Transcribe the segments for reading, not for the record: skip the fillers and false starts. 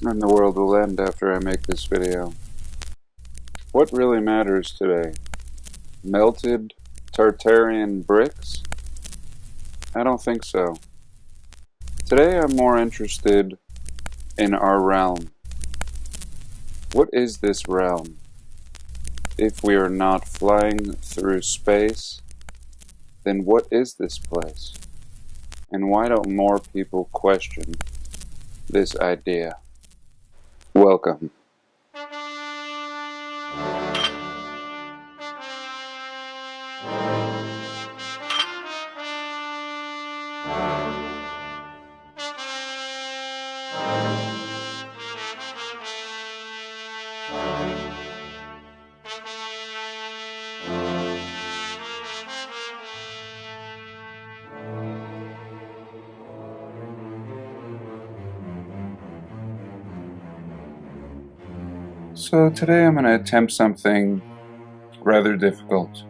and the world will end after I make this video. What really matters today? Melted Tartarian bricks? I don't think so. Today I'm more interested in our realm. What is this realm? If we are not flying through space, then what is this place? And why don't more people question this idea? Welcome. So today I'm going to attempt something rather difficult.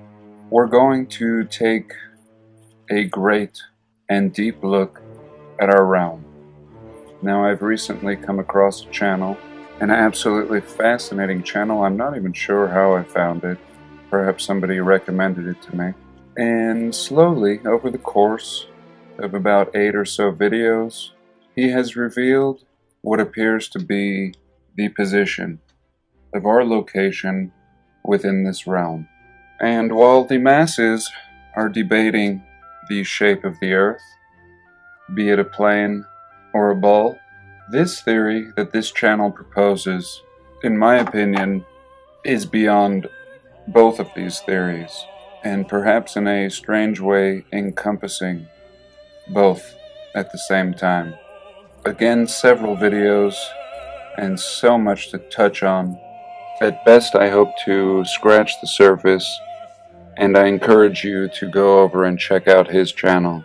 We're going to take a great and deep look at our realm. Now, I've recently come across a channel, an absolutely fascinating channel. I'm not even sure how I found it. Perhaps somebody recommended it to me. And slowly, over the course of about 8 or so videos, he has revealed what appears to be the position of our location within this realm. And while the masses are debating the shape of the earth, be it a plane or a ball, this theory that this channel proposes, in my opinion, is beyond both of these theories, and perhaps in a strange way encompassing both at the same time. Again, several videos and so much to touch on. At best, I hope to scratch the surface, and I encourage you to go over and check out his channel.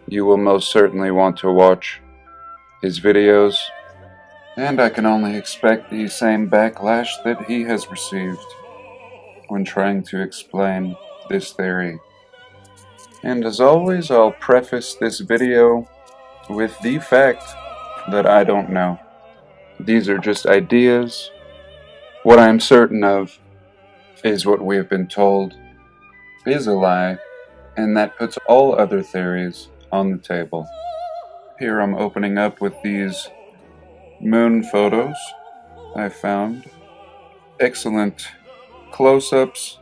You will most certainly want to watch his videos, and I can only expect the same backlash that he has received when trying to explain this theory. And as always, I'll preface this video with the fact that I don't know. These are just ideas. What I'm certain of is what we have been told is a lie, and that puts all other theories on the table. Here I'm opening up with these moon photos I found. Excellent close-ups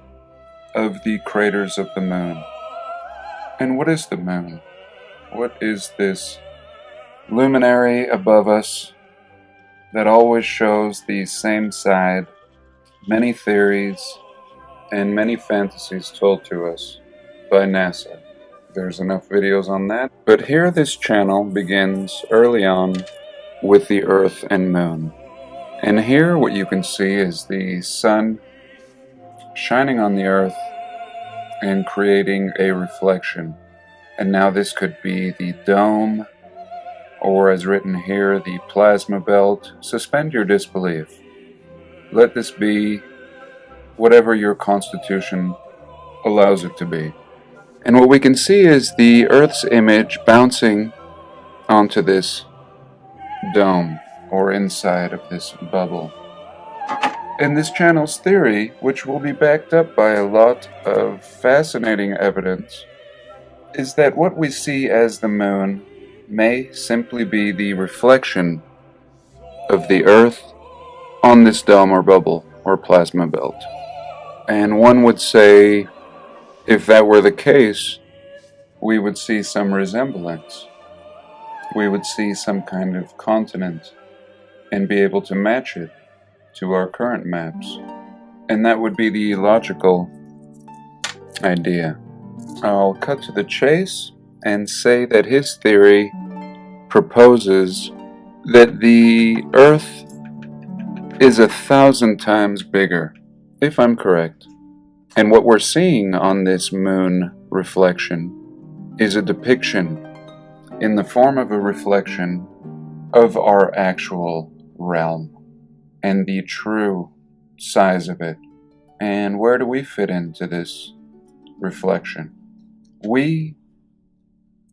of the craters of the moon. And what is the moon? What is this luminary above us that always shows the same side? Many theories and many fantasies told to us by NASA. There's enough videos on that. But here this channel begins early on with the Earth and Moon. And here what you can see is the sun shining on the Earth and creating a reflection. And now this could be the dome, or as written here, the plasma belt. Suspend your disbelief. Let this be whatever your constitution allows it to be. And what we can see is the Earth's image bouncing onto this dome, or inside of this bubble. And this channel's theory, which will be backed up by a lot of fascinating evidence, is that what we see as the moon may simply be the reflection of the Earth on this dome or bubble or plasma belt. And one would say, if that were the case, we would see some resemblance. We would see some kind of continent and be able to match it to our current maps. And that would be the logical idea. I'll cut to the chase and say that his theory proposes that the Earth is 1,000 times bigger, if I'm correct. And what we're seeing on this moon reflection is a depiction in the form of a reflection of our actual realm and the true size of it. And where do we fit into this reflection? We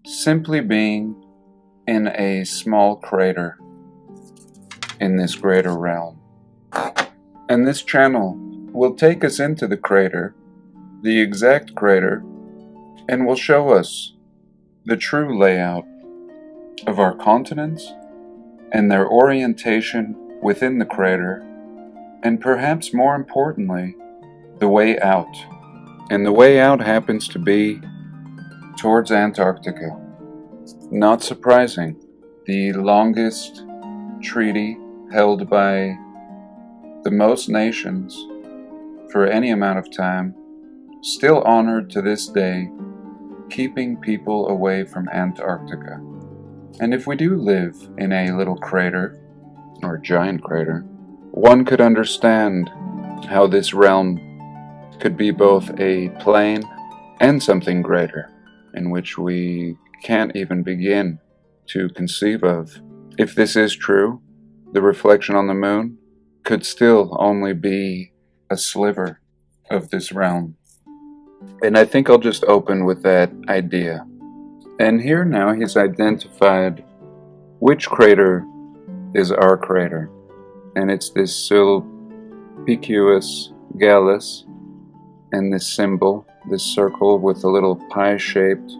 simply being in a small crater in this greater realm. And this channel will take us into the crater, the exact crater, and will show us the true layout of our continents and their orientation within the crater, and perhaps more importantly, the way out. And the way out happens to be towards Antarctica. Not surprising, the longest treaty held by the most nations for any amount of time, still honored to this day, keeping people away from Antarctica. And if we do live in a little crater, or giant crater, one could understand how this realm could be both a plane and something greater, in which we can't even begin to conceive of. If this is true, the reflection on the moon could still only be a sliver of this realm. And I think I'll just open with that idea. And here now he's identified which crater is our crater. And it's this Sulpicius Gallus, and this symbol, this circle with a little pie-shaped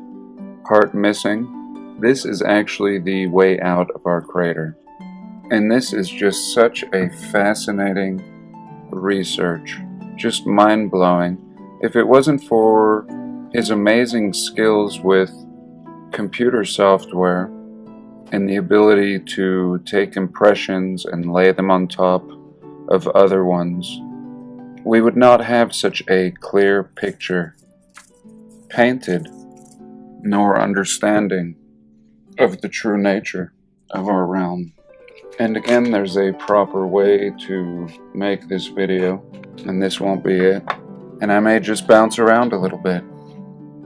part missing. This is actually the way out of our crater. And this is just such a fascinating research, just mind-blowing. If it wasn't for his amazing skills with computer software and the ability to take impressions and lay them on top of other ones, we would not have such a clear picture painted, nor understanding of the true nature of our realm. And again, there's a proper way to make this video, and this won't be it. And I may just bounce around a little bit.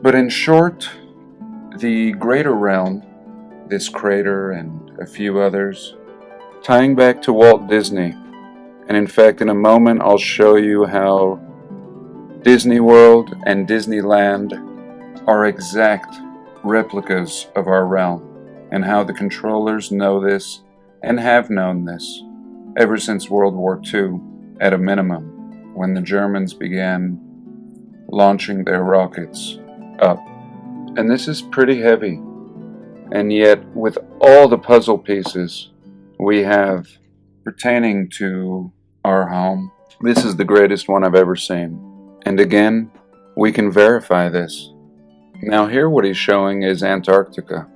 But in short, the greater realm, this crater and a few others, tying back to Walt Disney. And in fact, in a moment, I'll show you how Disney World and Disneyland are exact replicas of our realm, and how the controllers know this and have known this ever since World War II, at a minimum, when the Germans began launching their rockets up. And this is pretty heavy, and yet with all the puzzle pieces we have pertaining to our home, this is the greatest one I've ever seen. And again, we can verify this. Now here what he's showing is Antarctica.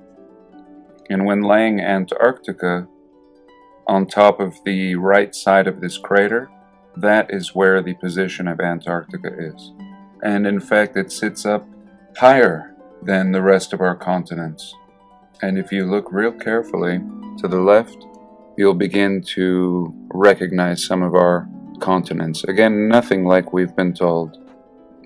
And when laying Antarctica on top of the right side of this crater, that is where the position of Antarctica is. And in fact, it sits up higher than the rest of our continents. And if you look real carefully to the left, you'll begin to recognize some of our continents. Again, nothing like we've been told.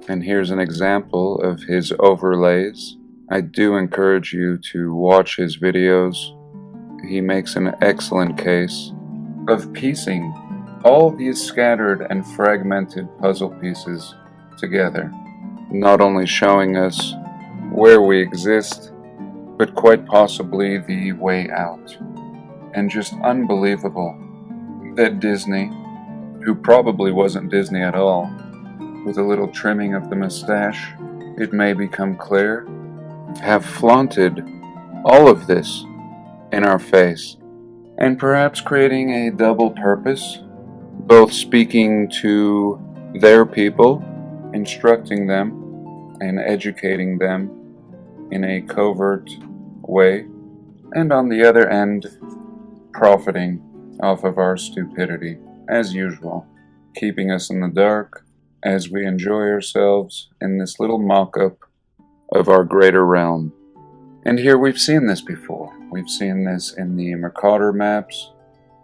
And here's an example of his overlays. I do encourage you to watch his videos. He makes an excellent case of piecing all these scattered and fragmented puzzle pieces together, not only showing us where we exist, but quite possibly the way out. And just unbelievable that Disney, who probably wasn't Disney at all, with a little trimming of the mustache, it may become clear, have flaunted all of this in our face, and perhaps creating a double purpose, both speaking to their people, instructing them, and educating them in a covert way, and on the other end, profiting off of our stupidity, as usual, keeping us in the dark as we enjoy ourselves in this little mock-up of our greater realm. And here we've seen this before. We've seen this in the Mercator maps.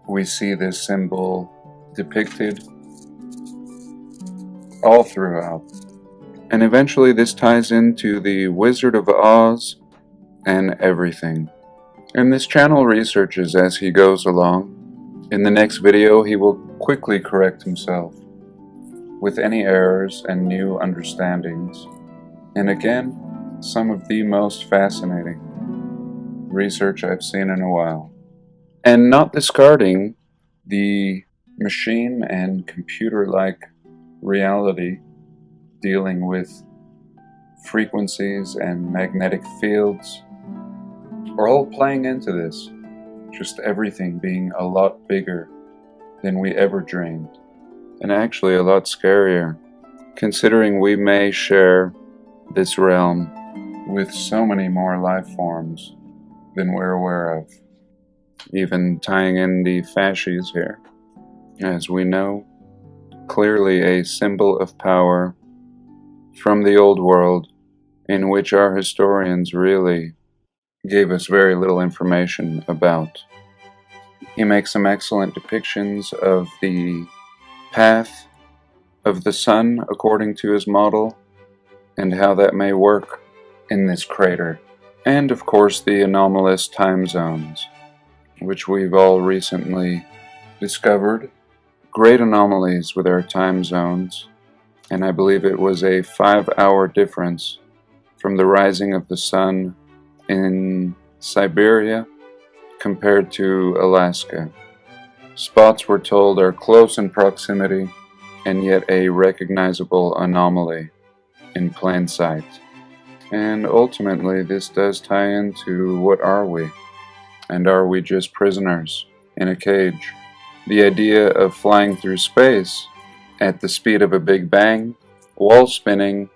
We see this symbol depicted all throughout. And eventually this ties into the Wizard of Oz and everything. And this channel researches as he goes along. In the next video, he will quickly correct himself with any errors and new understandings. And again, some of the most fascinating research I've seen in a while. And not discarding The machine and computer-like reality dealing with frequencies and magnetic fields are all playing into this. Just everything being a lot bigger than we ever dreamed. And actually a lot scarier, considering we may share this realm with so many more life forms than we're aware of. Even tying in the fasces here, as we know, clearly a symbol of power from the old world, in which our historians really gave us very little information about. He makes some excellent depictions of the path of the sun according to his model, and how that may work in this crater. And of course the anomalous time zones, which we've all recently discovered. Great anomalies with our time zones, and I believe it was a 5-hour difference from the rising of the sun in Siberia compared to Alaska. Spots we're told are close in proximity, and yet a recognizable anomaly in plain sight. And ultimately this does tie into what are we? And are we just prisoners in a cage? The idea of flying through space at the speed of a Big Bang, wall spinning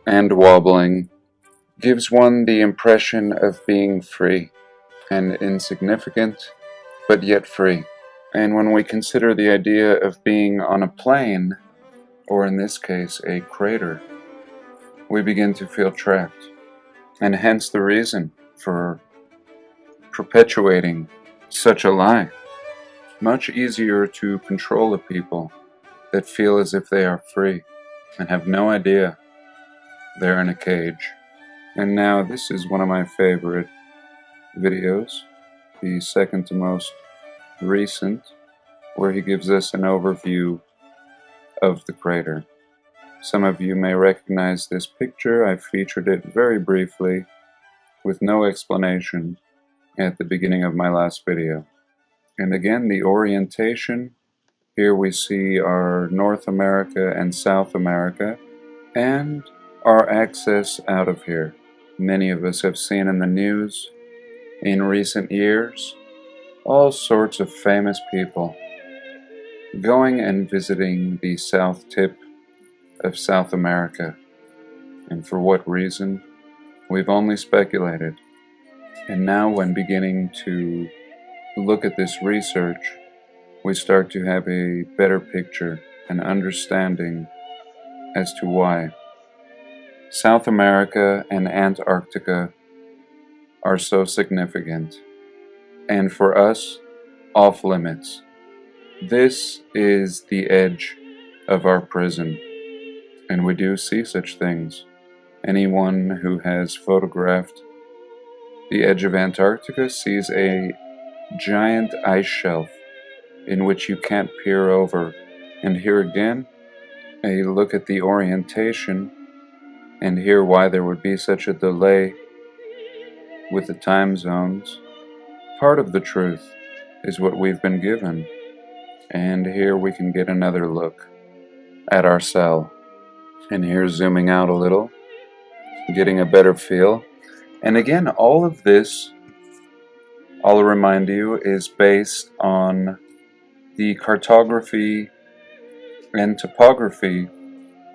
and wobbling, gives one the impression of being free and insignificant, but yet free. And when we consider the idea of being on a plane, or in this case a crater, we begin to feel trapped. And hence the reason for perpetuating such a lie. Much easier to control a people that feel as if they are free and have no idea they're in a cage. And now this is one of my favorite videos, the second to most recent, where he gives us an overview of the crater. Some of you may recognize this picture. I featured it very briefly with no explanation at the beginning of my last video. And again, the orientation. Here we see our North America and South America, and our access out of here. Many of us have seen in the news in recent years all sorts of famous people going and visiting the south tip of South America. And for what reason? We've only speculated. And now when beginning to look at this research, we start to have a better picture and understanding as to why South America and Antarctica are so significant, and for us, off limits. This is the edge of our prison, and we do see such things. Anyone who has photographed the edge of Antarctica sees a giant ice shelf in which you can't peer over. And here again, a look at the orientation, and here why there would be such a delay with the time zones. Part of the truth is what we've been given. And here we can get another look at our cell. And here zooming out a little, getting a better feel. And again, all of this, I'll remind you, is based on the cartography and topography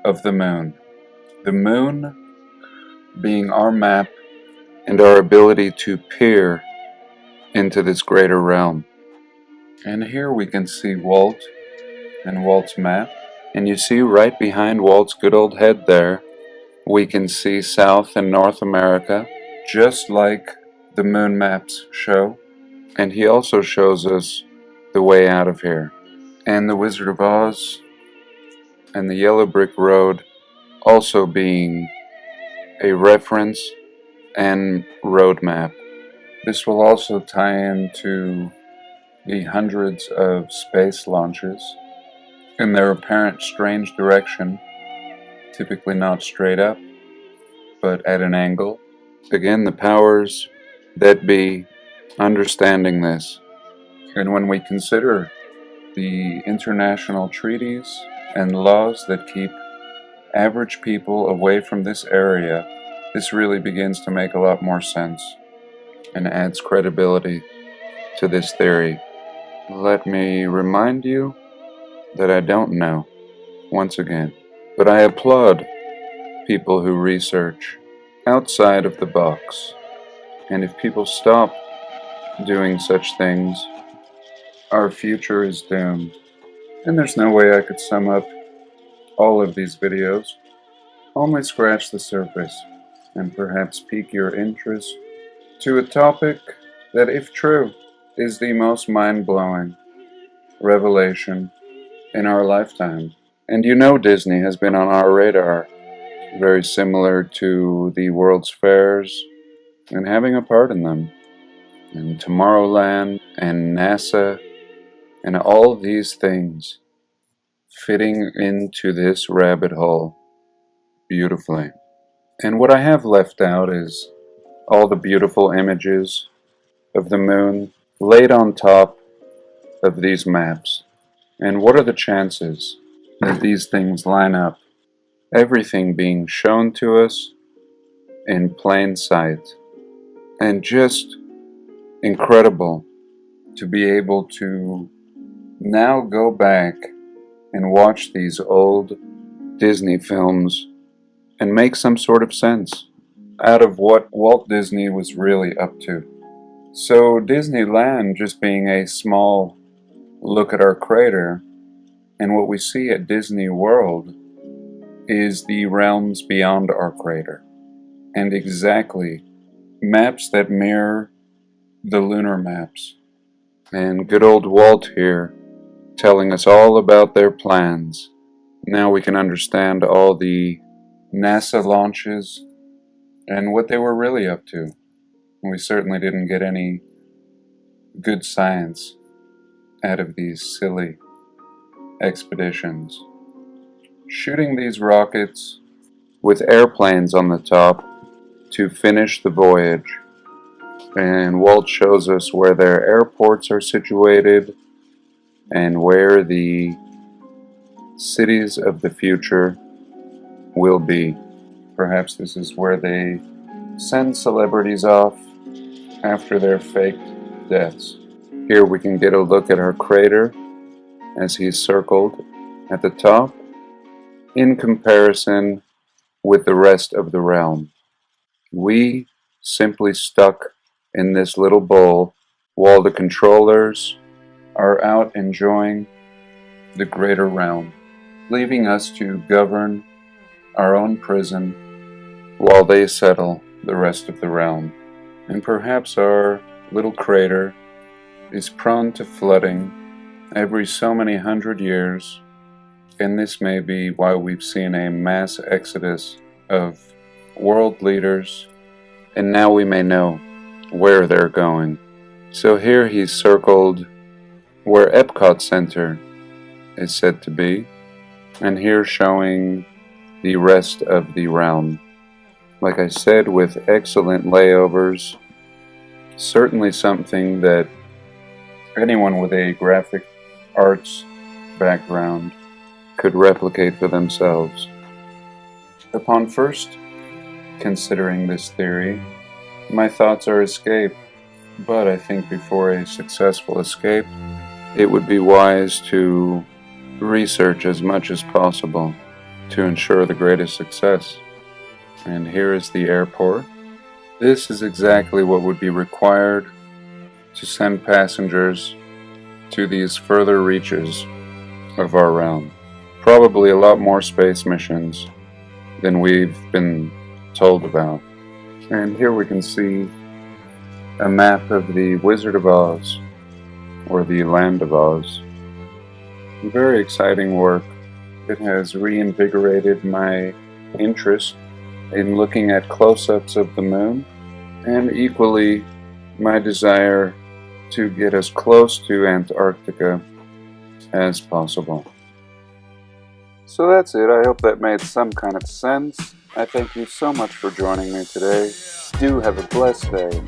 of the moon. The moon being our map and our ability to peer into this greater realm. And here we can see Walt and Walt's map. And you see right behind Walt's good old head there, we can see South and North America, just like the moon maps show. And he also shows us the way out of here. And the Wizard of Oz and the Yellow Brick Road also being a reference and roadmap. This will also tie into the hundreds of space launches in their apparent strange direction, typically not straight up, but at an angle. Again, the powers that be understanding this. And when we consider the international treaties and laws that keep average people away from this area, this really begins to make a lot more sense and adds credibility to this theory. Let me remind you that I don't know, once again, but I applaud people who research outside of the box. And if people stop doing such things, our future is doomed. And there's no way I could sum up all of these videos, only scratch the surface and perhaps pique your interest to a topic that, if true, is the most mind-blowing revelation in our lifetime. And you know Disney has been on our radar, very similar to the World's Fairs and having a part in them, and Tomorrowland and NASA and all these things fitting into this rabbit hole beautifully. And what I have left out is all the beautiful images of the moon laid on top of these maps. And what are the chances that these things line up? Everything being shown to us in plain sight. And just incredible to be able to now go back and watch these old Disney films and make some sort of sense out of what Walt Disney was really up to. So Disneyland just being a small look at our crater, and what we see at Disney World is the realms beyond our crater, and exactly maps that mirror the lunar maps. And good old Walt here telling us all about their plans. Now we can understand all the NASA launches and what they were really up to. We certainly didn't get any good science out of these silly expeditions. Shooting these rockets with airplanes on the top to finish the voyage. And Walt shows us where their airports are situated and where the cities of the future will be. Perhaps this is where they send celebrities off after their faked deaths. Here we can get a look at our crater as he's circled at the top in comparison with the rest of the realm. We simply stuck in this little bowl while the controllers are out enjoying the greater realm, leaving us to govern our own prison while they settle the rest of the realm. And perhaps our little crater is prone to flooding every so many hundred years, and this may be why we've seen a mass exodus of world leaders, and now we may know where they're going. So here he's circled where Epcot Center is said to be, and here showing the rest of the realm. Like I said, with excellent layovers, certainly something that anyone with a graphic arts background could replicate for themselves. Upon first considering this theory, my thoughts are escape, but I think before a successful escape, it would be wise to research as much as possible to ensure the greatest success. And here is the airport. This is exactly what would be required to send passengers to these further reaches of our realm. Probably a lot more space missions than we've been told about. And here we can see a map of the Wizard of Oz, or the Land of Oz. Very exciting work. It has reinvigorated my interest in looking at close-ups of the moon, and equally my desire to get as close to Antarctica as possible. So that's it. I hope that made some kind of sense. I thank you so much for joining me today. Do have a blessed day,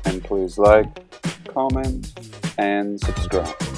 and please like, comment, and subscribe.